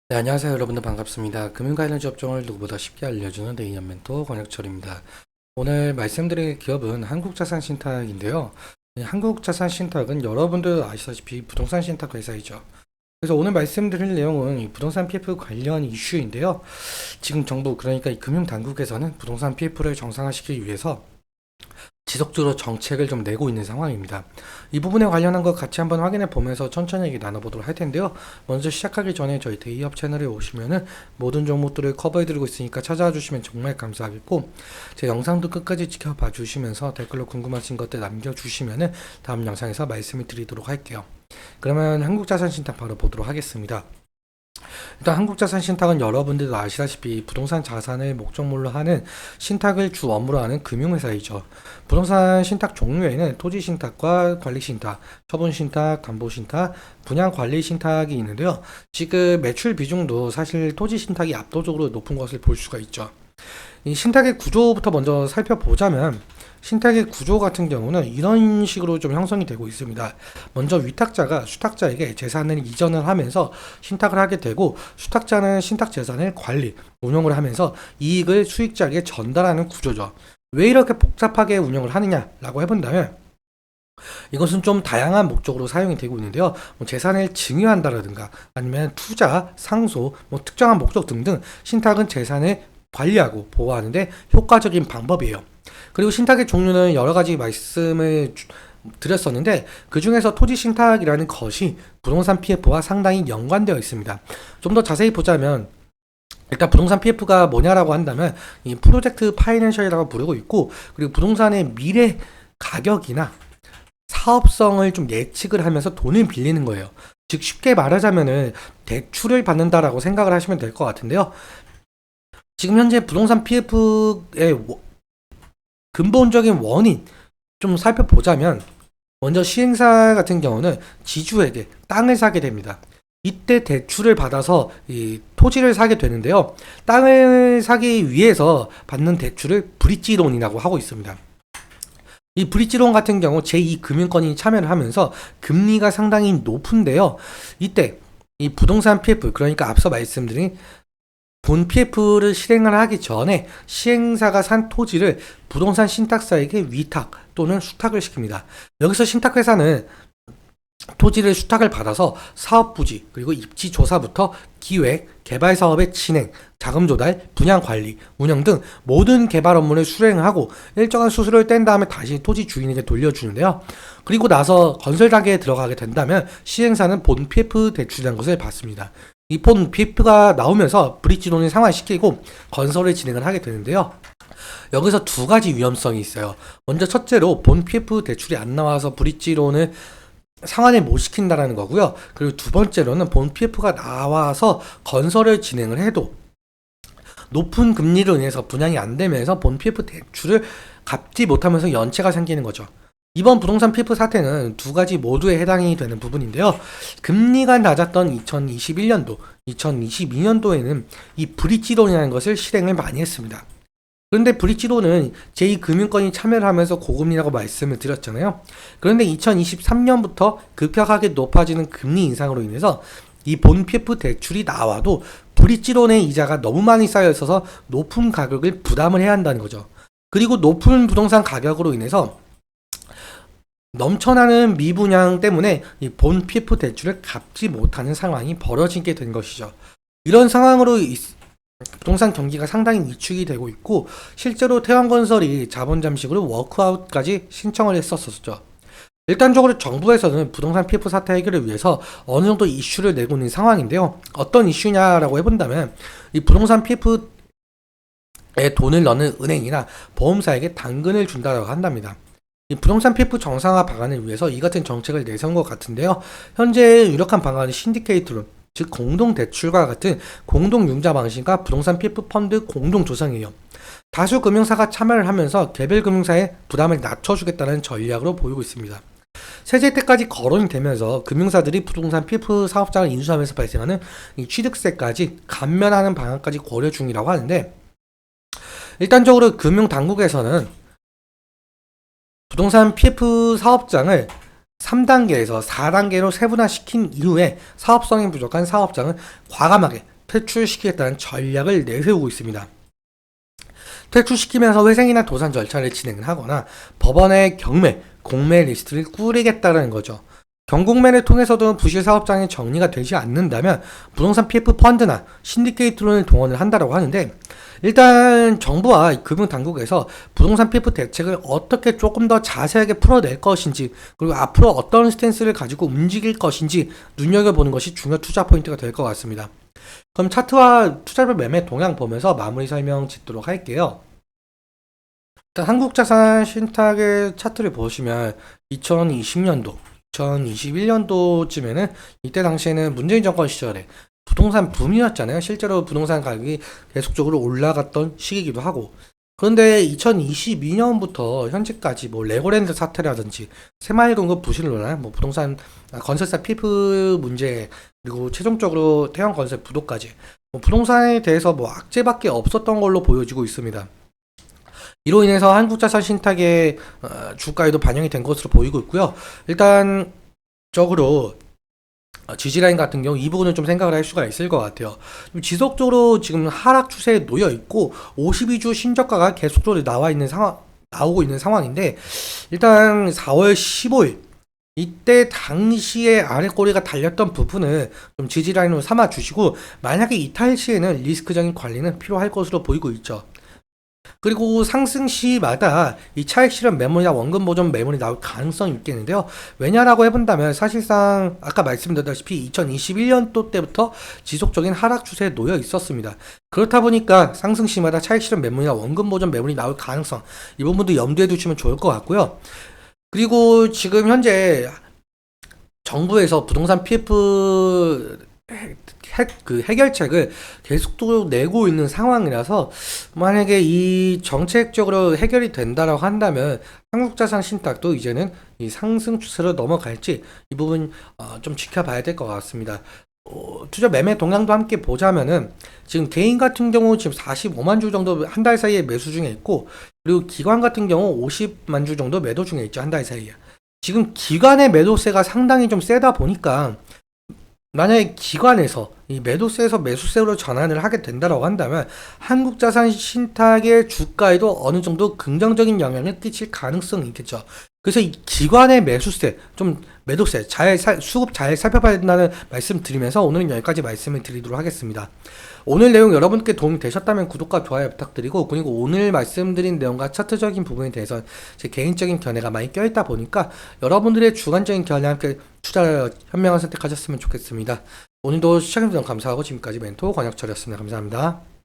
네, 안녕하세요. 여러분들 반갑습니다. 금융 관련 업종을 누구보다 쉽게 알려주는 데이년 멘토 권혁철입니다. 오늘 말씀드릴 기업은 한국자산신탁인데요. 한국자산신탁은 여러분들 아시다시피 부동산 신탁 회사이죠. 그래서 오늘 말씀드릴 내용은 이 부동산 PF 관련 이슈인데요. 지금 정부, 그러니까 이 금융당국에서는 부동산 PF를 정상화시키기 위해서 지속적으로 정책을 좀 내고 있는 상황입니다. 이 부분에 관련한 것 같이 한번 확인해 보면서 천천히 얘기 나눠보도록 할 텐데요. 먼저 시작하기 전에 저희 데이업 채널에 오시면은 모든 종목들을 커버해 드리고 있으니까 찾아와 주시면 정말 감사하겠고, 제 영상도 끝까지 지켜봐 주시면서 댓글로 궁금하신 것들 남겨주시면은 다음 영상에서 말씀을 드리도록 할게요. 그러면 한국자산신탁 바로 보도록 하겠습니다. 일단 한국자산신탁은 여러분들도 아시다시피 부동산 자산을 목적물로 하는 신탁을 주 업무로 하는 금융회사이죠. 부동산 신탁 종류에는 토지신탁과 관리신탁, 처분신탁, 담보신탁, 분양관리신탁이 있는데요. 지금 매출 비중도 사실 토지신탁이 압도적으로 높은 것을 볼 수가 있죠. 이 신탁의 구조부터 먼저 살펴보자면 신탁의 구조 같은 경우는 이런 식으로 좀 형성이 되고 있습니다. 먼저 위탁자가 수탁자에게 재산을 이전을 하면서 신탁을 하게 되고, 수탁자는 신탁 재산을 관리, 운용을 하면서 이익을 수익자에게 전달하는 구조죠. 왜 이렇게 복잡하게 운영을 하느냐라고 해본다면, 이것은 좀 다양한 목적으로 사용이 되고 있는데요. 재산을 증여한다라든가 아니면 투자, 상소, 특정한 목적 등등 신탁은 재산을 관리하고 보호하는데 효과적인 방법이에요. 그리고 신탁의 종류는 여러 가지 말씀을 드렸었는데, 그 중에서 토지 신탁이라는 것이 부동산 PF와 상당히 연관되어 있습니다. 좀 더 자세히 보자면, 일단 부동산 PF가 뭐냐라고 한다면 이 프로젝트 파이낸셜이라고 부르고 있고, 그리고 부동산의 미래 가격이나 사업성을 좀 예측을 하면서 돈을 빌리는 거예요. 즉 쉽게 말하자면은 대출을 받는다라고 생각을 하시면 될 것 같은데요. 지금 현재 부동산 PF의 근본적인 원인 좀 살펴보자면, 먼저 시행사 같은 경우는 지주에게 땅을 사게 됩니다. 이때 대출을 받아서 이 토지를 사게 되는데요. 땅을 사기 위해서 받는 대출을 브릿지론이라고 하고 있습니다. 이 브릿지론 같은 경우 제2금융권이 참여를 하면서 금리가 상당히 높은데요. 이때 이 부동산 PF, 그러니까 앞서 말씀드린 본 PF를 실행을 하기 전에 시행사가 산 토지를 부동산 신탁사에게 위탁 또는 수탁을 시킵니다. 여기서 신탁회사는 토지를 수탁을 받아서 사업 부지, 그리고 입지 조사부터 기획, 개발 사업의 진행, 자금 조달, 분양 관리, 운영 등 모든 개발 업무를 수행하고 일정한 수수료를 뗀 다음에 다시 토지 주인에게 돌려주는데요. 그리고 나서 건설 단계에 들어가게 된다면 시행사는 본 PF 대출이라는 것을 받습니다. 이 본 PF가 나오면서 브릿지론을 상환시키고 건설을 진행을 하게 되는데요. 여기서 두 가지 위험성이 있어요. 먼저 첫째로 본 PF 대출이 안 나와서 브릿지론을 상환을 못 시킨다라는 거고요. 그리고 두 번째로는 본 PF가 나와서 건설을 진행을 해도 높은 금리로 인해서 분양이 안 되면서 본 PF 대출을 갚지 못하면서 연체가 생기는 거죠. 이번 부동산 PF 사태는 두 가지 모두에 해당이 되는 부분인데요. 금리가 낮았던 2021년도, 2022년도에는 이 브릿지론이라는 것을 실행을 많이 했습니다. 그런데 브릿지론은 제2금융권이 참여를 하면서 고금리라고 말씀을 드렸잖아요. 그런데 2023년부터 급격하게 높아지는 금리 인상으로 인해서 이 본 PF 대출이 나와도 브릿지론의 이자가 너무 많이 쌓여 있어서 높은 가격을 부담을 해야 한다는 거죠. 그리고 높은 부동산 가격으로 인해서 넘쳐나는 미분양 때문에 이 본 PF 대출을 갚지 못하는 상황이 벌어지게 된 것이죠. 이런 상황으로 부동산 경기가 상당히 위축이 되고 있고, 실제로 태왕건설이 자본 잠식으로 워크아웃까지 신청을 했었었죠. 일단적으로 정부에서는 부동산 PF 사태 해결을 위해서 어느 정도 이슈를 내고 있는 상황인데요. 어떤 이슈냐라고 해본다면, 이 부동산 PF에 돈을 넣는 은행이나 보험사에게 당근을 준다고 한답니다. 이 부동산 PF 정상화 방안을 위해서 이 같은 정책을 내세운 것 같은데요. 현재 유력한 방안은 신디케이트론, 즉 공동대출과 같은 공동융자 방식과 부동산 PF 펀드 공동조성이에요. 다수 금융사가 참여를 하면서 개별 금융사의 부담을 낮춰주겠다는 전략으로 보이고 있습니다. 세제 때까지 거론이 되면서 금융사들이 부동산 PF 사업장을 인수하면서 발생하는 이 취득세까지 감면하는 방안까지 고려 중이라고 하는데, 일단적으로 금융당국에서는 부동산 PF 사업장을 3단계에서 4단계로 세분화시킨 이후에 사업성이 부족한 사업장은 과감하게 퇴출시키겠다는 전략을 내세우고 있습니다. 퇴출시키면서 회생이나 도산 절차를 진행을 하거나 법원의 경매, 공매 리스트를 꾸리겠다는 거죠. 경공매를 통해서도 부실 사업장이 정리가 되지 않는다면 부동산 PF 펀드나 신디케이트론을 동원을 한다고 하는데, 일단 정부와 금융당국에서 부동산 PF 대책을 어떻게 조금 더 자세하게 풀어낼 것인지, 그리고 앞으로 어떤 스탠스를 가지고 움직일 것인지 눈여겨보는 것이 중요 투자 포인트가 될 것 같습니다. 그럼 차트와 투자별 매매 동향 보면서 마무리 설명 짓도록 할게요. 일단 한국자산 신탁의 차트를 보시면 2020년도, 2021년도쯤에는 이때 당시에는 문재인 정권 시절에 부동산 붐이었잖아요. 실제로 부동산 가격이 계속적으로 올라갔던 시기이기도 하고. 그런데 2022년부터 현재까지 뭐 레고랜드 사태라든지 새마을금고 부실로나 뭐 부동산 건설사 PF 문제, 그리고 최종적으로 태형건설 부도까지 뭐 부동산에 대해서 뭐 악재밖에 없었던 걸로 보여지고 있습니다. 이로 인해서 한국자산 신탁의 주가에도 반영이 된 것으로 보이고 있고요. 일단 적으로 지지라인 같은 경우 이 부분은 좀 생각을 할 수가 있을 것 같아요. 지속적으로 지금 하락 추세에 놓여 있고 52주 신저가가 계속적으로 나오고 있는 상황인데, 일단 4월 15일 이때 당시에 아래 꼬리가 달렸던 부분을 좀 지지라인으로 삼아 주시고, 만약에 이탈 시에는 리스크적인 관리는 필요할 것으로 보이고 있죠. 그리고 상승 시마다 이 차익 실현 매물이나 원금 보존 매물이 나올 가능성이 있겠는데요. 왜냐라고 해본다면 사실상 아까 말씀드렸다시피 2021년도 때부터 지속적인 하락 추세에 놓여 있었습니다. 그렇다 보니까 상승 시마다 차익 실현 매물이나 원금 보존 매물이 나올 가능성, 이 부분도 염두에 두시면 좋을 것 같고요. 그리고 지금 현재 정부에서 부동산 PF 해결책을 계속적으로 내고 있는 상황이라서, 만약에 이 정책적으로 해결이 된다라고 한다면 한국자산 신탁도 이제는 이 상승 추세로 넘어갈지, 이 부분 좀 지켜봐야 될 것 같습니다. 투자 매매 동향도 함께 보자면은 지금 개인 같은 경우 지금 45만 주 정도 한 달 사이에 매수 중에 있고, 그리고 기관 같은 경우 50만 주 정도 매도 중에 있죠. 한 달 사이에. 지금 기관의 매도세가 상당히 좀 세다 보니까, 만약에 기관에서 이 매도세에서 매수세로 전환을 하게 된다고 한다면 한국자산 신탁의 주가에도 어느 정도 긍정적인 영향을 끼칠 가능성이 있겠죠. 그래서 이 기관의 매수세, 좀 매도세 수급 잘 살펴봐야 된다는 말씀 드리면서 오늘은 여기까지 말씀을 드리도록 하겠습니다. 오늘 내용 여러분께 도움이 되셨다면 구독과 좋아요 부탁드리고, 그리고 오늘 말씀드린 내용과 차트적인 부분에 대해서 제 개인적인 견해가 많이 껴있다 보니까 여러분들의 주관적인 견해와 함께 투자 현명한 선택하셨으면 좋겠습니다. 오늘도 시청해주셔서 감사하고, 지금까지 멘토 권혁철이었습니다. 감사합니다.